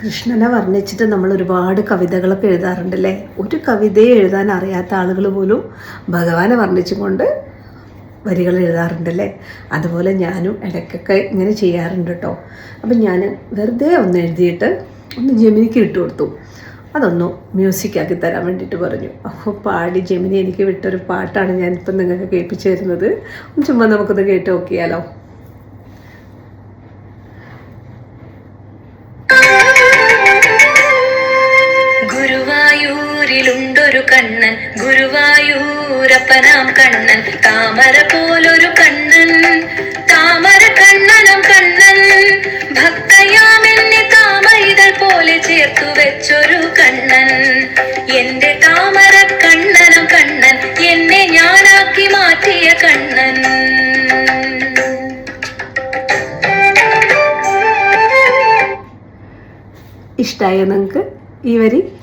കൃഷ്ണനെ വർണ്ണിച്ചിട്ട് നമ്മൾ ഒരുപാട് കവിതകളൊക്കെ എഴുതാറുണ്ടല്ലേ. ഒരു കവിതയെ എഴുതാൻ അറിയാത്ത ആളുകൾ പോലും ഭഗവാനെ വർണ്ണിച്ചുകൊണ്ട് വരികൾ എഴുതാറുണ്ടല്ലേ. അതുപോലെ ഞാനും ഇടയ്ക്കൊക്കെ ഇങ്ങനെ ചെയ്യാറുണ്ട് കേട്ടോ. അപ്പം ഞാൻ വെറുതെ ഒന്ന് എഴുതിയിട്ട് ഒന്ന് ജെമിനിക്ക് ഇട്ട് കൊടുത്തു. അതൊന്ന് മ്യൂസിക്കാക്കി തരാൻ വേണ്ടിയിട്ട് പറഞ്ഞു. അപ്പോൾ പാടി ജെമിനി എനിക്ക് വിട്ടൊരു പാട്ടാണ് ഞാനിപ്പം നിങ്ങൾക്ക് കേൾപ്പിച്ചു തരുന്നത്. ചുമ്മാ നമുക്കൊന്ന് കേട്ട് നോക്കിയാലോ. ഗുരുവായൂരിലുണ്ടൊരു കണ്ണൻ, ഗുരുവായൂരപ്പനാം കണ്ണൻ, താമര പോലൊരു കണ്ണൻ, താമര കണ്ണനും കണ്ണൻ, ഭക്തയാമെന്നെ താമൈതൾ പോലെ ചേർത്തു വെച്ചൊരു കണ്ണൻ, എന്റെ താമര കണ്ണനും കണ്ണൻ, എന്നെ ഞാനാക്കി മാറ്റിയ കണ്ണൻ. ഇഷ്ടമായോ നിങ്ങൾക്ക് ഈ വരി?